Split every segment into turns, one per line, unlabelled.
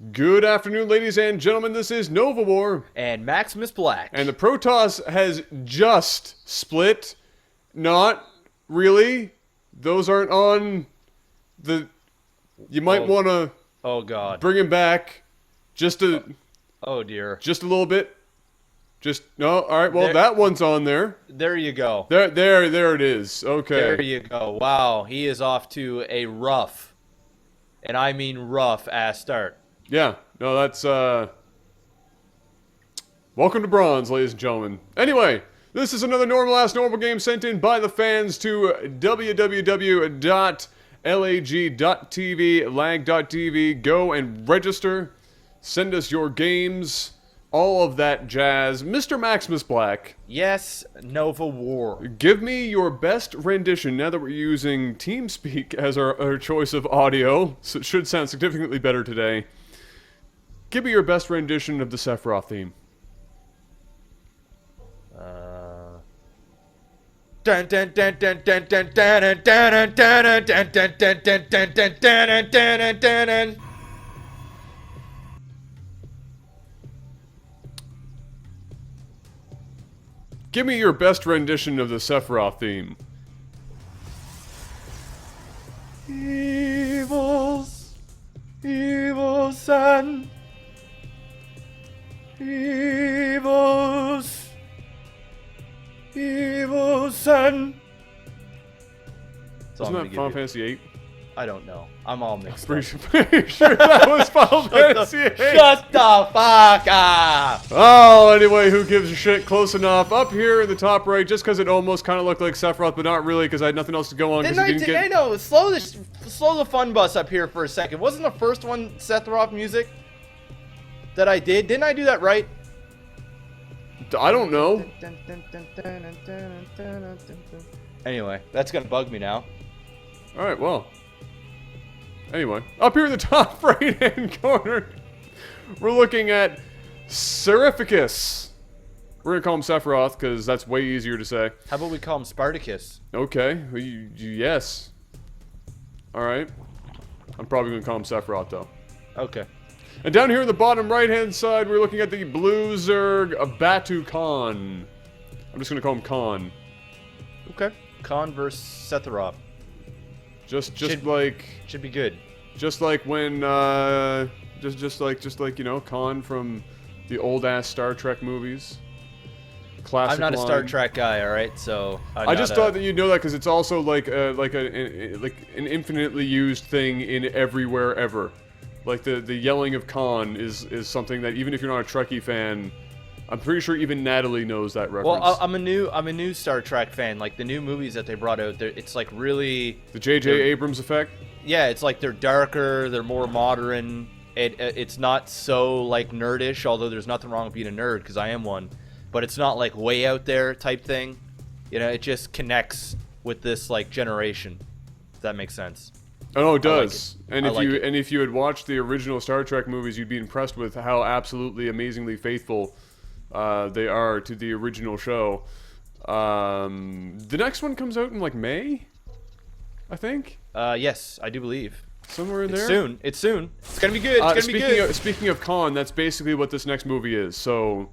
Good afternoon, ladies and gentlemen. This is Novawar.
And MaximusBlack.
And the Protoss has just split. Not really. Those aren't on the... You might want to...
Oh, God.
Bring him back. Just a...
Oh, dear.
Just a little bit. No, alright, well, that one's on there.
There you go.
There it is. Okay.
There you go. Wow, he is off to a rough, and I mean rough, ass start.
Yeah, no, that's, welcome to Bronze, ladies and gentlemen. Anyway, this is another normal game sent in by the fans to www.lag.tv, lag.tv. Go and register. Send us your games. All of that jazz. Mr. MaximusBlack.
Yes, Novawar.
Give me your best rendition, now that we're using TeamSpeak as our choice of audio, so it should sound significantly better today. Give me your best rendition of the Sephiroth theme.
Dun dun dun dun dun dun dun dun dun dun dun dun dun dun dun dun dun dun dun dun.
Give me your best rendition of the Sephiroth theme.
Evil son. Evil son.
Isn't that Final Fantasy VIII?
I don't know. I'm all mixed up.
Pretty sure that was Final Fantasy VIII.
Shut the fuck up!
Oh, anyway, who gives a shit? Close enough. Up here in the top right, just because it almost kind of looked like Sephiroth, but not really, because I had nothing else to go on.
I know. Slow the fun bus up here for a second. Wasn't the first one Sephiroth music that I did? Didn't I do that right?
I don't know.
Anyway, that's gonna bug me now.
Alright, well. Anyway, up here in the top right-hand corner, we're looking at Serificus. We're gonna call him Sephiroth, because that's way easier to say.
How about we call him Spartacus?
Okay, yes. Alright. I'm probably gonna call him Sephiroth, though.
Okay.
And down here in the bottom right-hand side, we're looking at the Blue Zerg Batu Khan. I'm just gonna call him Khan.
Okay. Khan versus Sephiroth.
Should
be good.
Just like when just like you know, Khan from the old ass Star Trek movies. Classic.
I'm not
line.
a Star Trek guy, all right. So
I just thought that you'd know that because it's also like an infinitely used thing in everywhere ever. Like the yelling of Khan is something that even if you're not a Trekkie fan, I'm pretty sure even Natalie knows that reference.
Well, I'm a new Star Trek fan. Like the new movies that they brought out, it's like really
the J.J. Abrams effect.
Yeah, it's like they're darker, they're more modern. It's not so like nerdish, although there's nothing wrong with being a nerd because I am one. But it's not like way out there type thing. You know, it just connects with this like generation. If that makes sense.
Oh, it does.
And
if you had watched the original Star Trek movies, you'd be impressed with how absolutely amazingly faithful they are to the original show. The next one comes out in like May, I think.
Yes, I do believe.
Somewhere in there.
It's soon. It's gonna be good. It's gonna be good.
Speaking of Khan, that's basically what this next movie is. So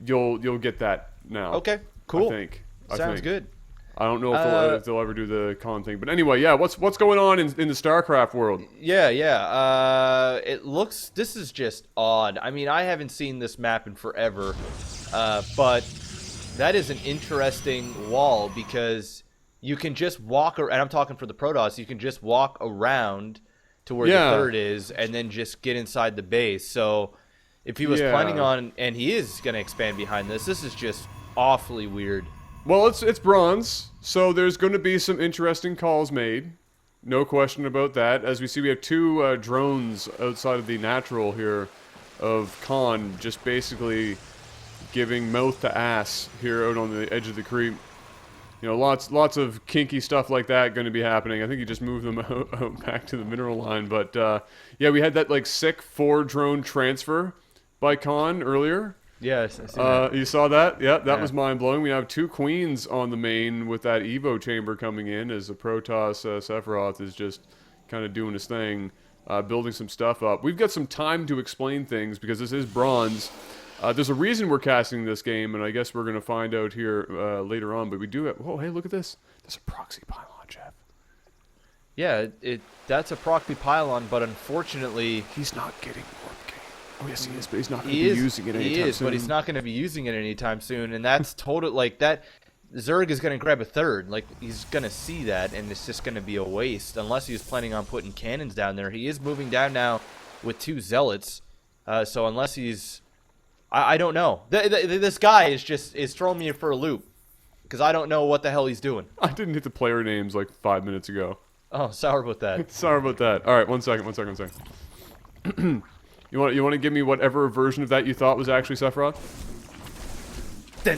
you'll get that now.
Okay. Cool.
I think.
Sounds good.
I don't know if they'll ever do the Khan thing, but anyway, yeah. What's going on in the Starcraft world?
Yeah. It looks. This is just odd. I mean, I haven't seen this map in forever, but that is an interesting wall because you can just walk around. And I'm talking for the Protoss. You can just walk around to where the third is, and then just get inside the base. So, if he was planning on, and he is going to expand behind this, this is just awfully weird.
Well, it's bronze, so there's going to be some interesting calls made. No question about that. As we see, we have two drones outside of the natural here of Khan, just basically giving mouth to ass here out on the edge of the creep. You know, lots of kinky stuff like that going to be happening. I think you just moved them out back to the mineral line. But, yeah, we had that, like, sick 4-drone transfer by Khan earlier.
Yes, I see that.
You saw that? Yeah, that was mind-blowing. We have two queens on the main with that Evo chamber coming in as the Protoss Sephiroth is just kind of doing his thing. building some stuff up. We've got some time to explain things because this is bronze. There's a reason we're casting this game, and I guess we're going to find out here later on. But we do have... Oh, hey, look at this. There's a proxy pylon, Jeff.
Yeah, that's a proxy pylon, but unfortunately...
He's not getting warp gain. Oh, yes, he is, but he's not going to be using it anytime soon.
He is, but he's not going to be using it anytime soon, and that's total... Like, that... Zerg is going to grab a third. Like, he's going to see that, and it's just going to be a waste, unless he was planning on putting cannons down there. He is moving down now with 2 zealots, so unless he's... I don't know. This guy is throwing me for a loop, because I don't know what the hell he's doing.
I didn't hit the player names like 5 minutes ago.
Oh, sorry about that.
Sorry about that. All right, one second. You want to give me whatever version of that you thought was actually Sephiroth? I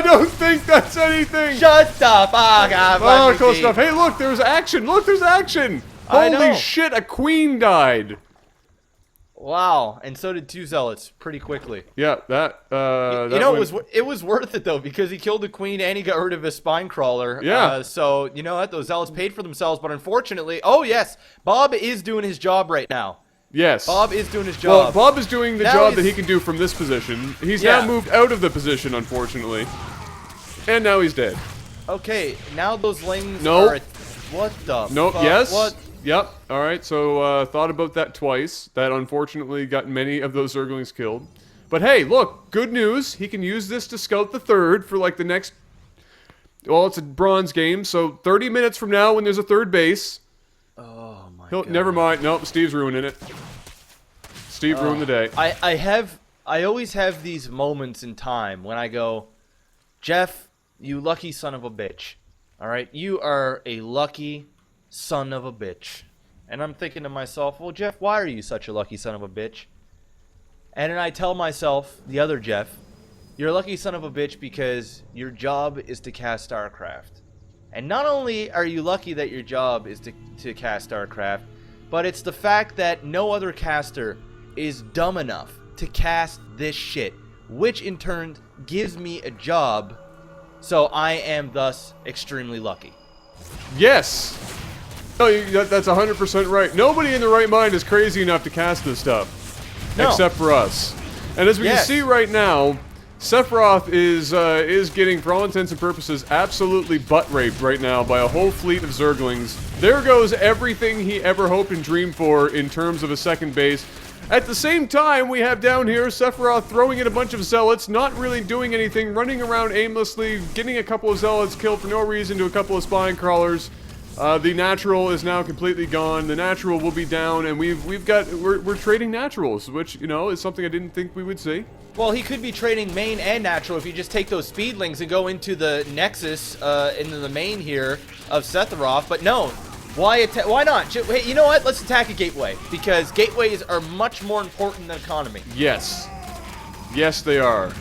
don't think that's anything.
Shut up!
Oh, cool stuff. Hey, look, there's action. Look, there's action. Holy shit, a queen died.
Wow, and so did 2 zealots pretty quickly.
Yeah,
it was worth it though, because he killed the queen and he got rid of his spine crawler.
Yeah.
So you know what, those zealots paid for themselves, but unfortunately, oh yes, Bob is doing his job right now.
Yes.
Bob is doing his job.
Well, Bob is doing the job that he can do from this position. He's now moved out of the position, unfortunately, and now he's dead.
Okay, now those lings are... What the
Nope,
fuck?
yes.
What?
Yep, alright, so thought about that twice. That unfortunately got many of those Zerglings killed. But hey, look, good news. He can use this to scout the third for like the next... Well, it's a bronze game, so 30 minutes from now when there's a third base...
Oh my god.
Never mind, nope, Steve's ruining it. Steve ruined the day.
I always have these moments in time when I go, Jeff, you lucky son of a bitch. Alright, you are a lucky... son of a bitch. And I'm thinking to myself, well, Jeff, why are you such a lucky son of a bitch? And then I tell myself, the other Jeff, you're a lucky son of a bitch because your job is to cast Starcraft. And not only are you lucky that your job is to cast Starcraft, but it's the fact that no other caster is dumb enough to cast this shit, which in turn gives me a job, so I am thus extremely lucky.
Yes! No, that's 100% right. Nobody in their right mind is crazy enough to cast this stuff. No. Except for us. And as we can see right now, Sephiroth is getting, for all intents and purposes, absolutely butt-raped right now by a whole fleet of Zerglings. There goes everything he ever hoped and dreamed for in terms of a second base. At the same time, we have down here Sephiroth throwing in a bunch of zealots, not really doing anything, running around aimlessly, getting a couple of zealots killed for no reason to a couple of spine crawlers. The natural is now completely gone. The natural will be down, and we're trading naturals, which, you know, is something I didn't think we would see.
Well, he could be trading main and natural if you just take those speedlings and go into the Nexus, into the main here of Sephiroth, but no. Why not? Hey, you know what? Let's attack a gateway, because gateways are much more important than economy.
Yes. Yes, they are.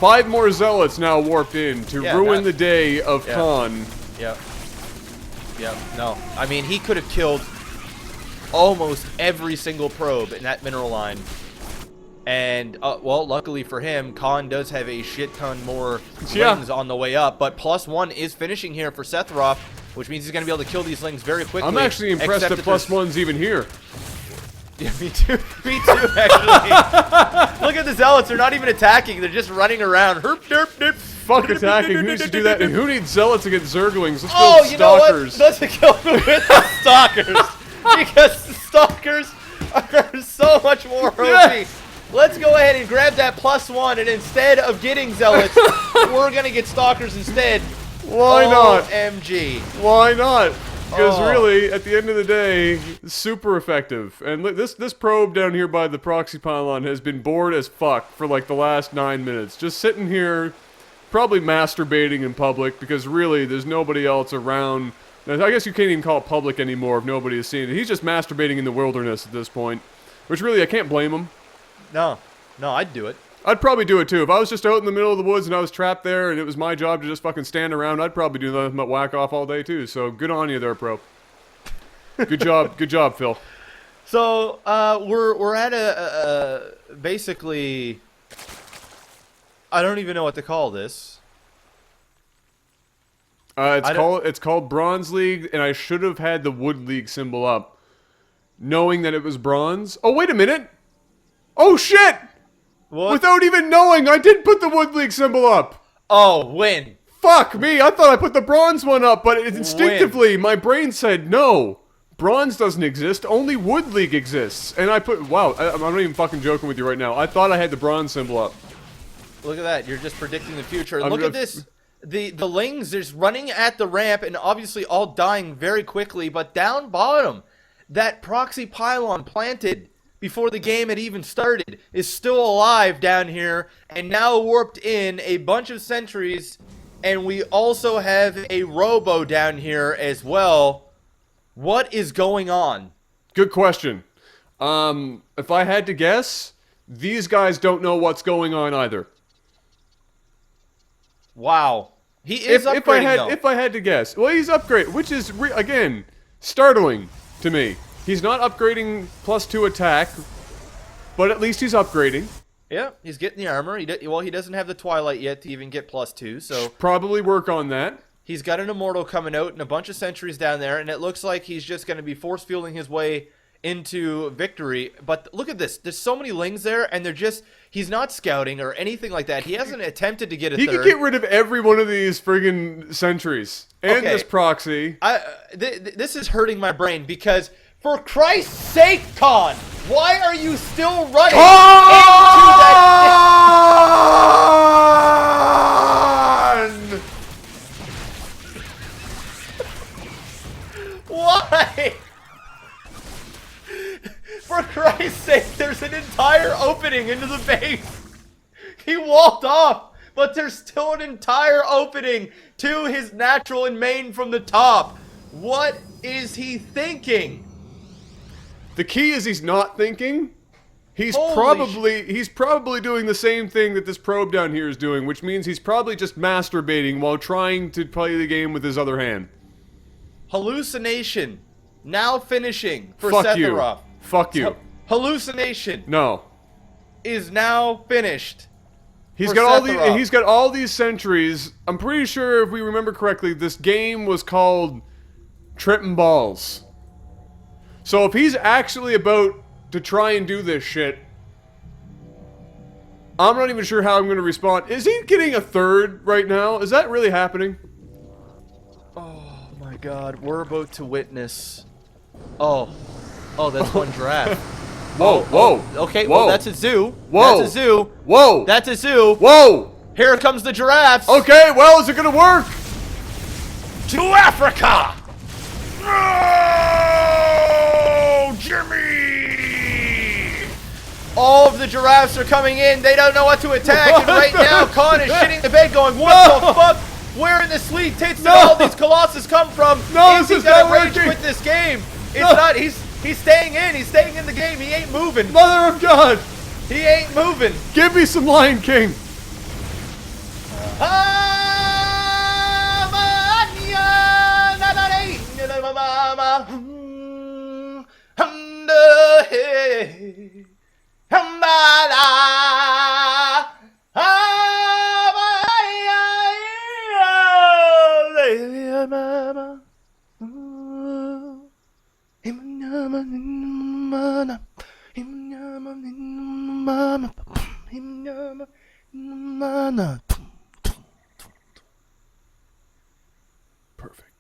5 more zealots now warped in to ruin the day of Khan.
Yep. Yep. No. I mean, he could have killed almost every single probe in that mineral line. And, well, luckily for him, Khan does have a shit ton more lings on the way up. But +1 is finishing here for Sephiroth, which means he's going to be able to kill these lings very quickly.
I'm actually impressed that +1's even here.
Yeah, me too. Me too, actually. Look at the zealots. They're not even attacking. They're just running around. Herp, derp, derp.
Fuck attacking. Who needs to do that? And who needs zealots against Zerglings? Let's
build
stalkers.
You know what? Let's kill them with the stalkers. Because the stalkers are so much more OP. Yes. Let's go ahead and grab that +1, and instead of getting zealots, we're going to get stalkers instead.
Why not?
OMG.
Why not? Because really, at the end of the day, super effective. And this probe down here by the proxy pylon has been bored as fuck for like the last 9 minutes. Just sitting here, probably masturbating in public, because really, there's nobody else around. Now, I guess you can't even call it public anymore if nobody is seeing it. He's just masturbating in the wilderness at this point. Which really, I can't blame him.
No, I'd do it.
I'd probably do it too. If I was just out in the middle of the woods and I was trapped there and it was my job to just fucking stand around, I'd probably do nothing but whack off all day too. So good on you there, bro. Good job, Phil.
So we're at a basically, I don't even know what to call this.
It's called Bronze League, and I should have had the Wood League symbol up, knowing that it was bronze. Oh, wait a minute! Oh shit!
What?
Without even knowing, I did put the Wood League symbol up.
Oh, win.
Fuck me! I thought I put the bronze one up, but instinctively my brain said no. Bronze doesn't exist. Only Wood League exists, and I put. Wow, I'm not even fucking joking with you right now. I thought I had the bronze symbol up.
Look at that. You're just predicting the future. Look at this. The Lings is running at the ramp and obviously all dying very quickly, but down bottom, that proxy pylon planted before the game had even started is still alive down here and now warped in a bunch of sentries, and we also have a robo down here as well. What is going on?
Good question. If I had to guess, these guys don't know what's going on either.
Wow. He is upgrading, though.
If I had to guess. Well, he's upgraded, which is, again, startling to me. He's not upgrading +2 attack, but at least he's upgrading.
Yeah, he's getting the armor. He doesn't have the Twilight yet to even get +2, so...
Probably work on that.
He's got an Immortal coming out and a bunch of sentries down there, and it looks like he's just going to be force-fueling his way into victory. But look at this. There's so many Lings there, and they're just... He's not scouting or anything like that. He hasn't attempted to get a third.
He could get rid of every one of these friggin' sentries. And this proxy.
This is hurting my brain because, for Christ's sake, Con, why are you still running into that... Why? For Christ's sake, there's an entire opening into the base. He walked off, but there's still an entire opening to his natural and main from the top. What is he thinking?
The key is he's not thinking. He's probably doing the same thing that this probe down here is doing, which means he's probably just masturbating while trying to play the game with his other hand.
Hallucination. Now finishing for
Fuck
Sephiroth.
you. Fuck you.
Hallucination.
No.
Is now finished.
He's got all these sentries. I'm pretty sure, if we remember correctly, this game was called Trippin' Balls. So if he's actually about to try and do this shit, I'm not even sure how I'm going to respond. Is he getting a third right now? Is that really happening?
Oh my god, we're about to witness... Oh, that's one giraffe.
Whoa, whoa.
Okay,
whoa.
well, that's a zoo.
Whoa.
That's a zoo.
Whoa.
That's a zoo.
Whoa.
Here comes the giraffes.
Okay, well, is it going to work?
To Africa.
No, Jimmy.
All of the giraffes are coming in. They don't know what to attack. And right now, Khan is shitting the bed going, what the fuck? Where in the sweet tits did all these colossus come from?
No, this is not
rage
working.
With this game. It's not. He's staying in. He's staying in the game. He ain't moving.
Mother of God.
He ain't moving.
Give me some Lion King. Perfect.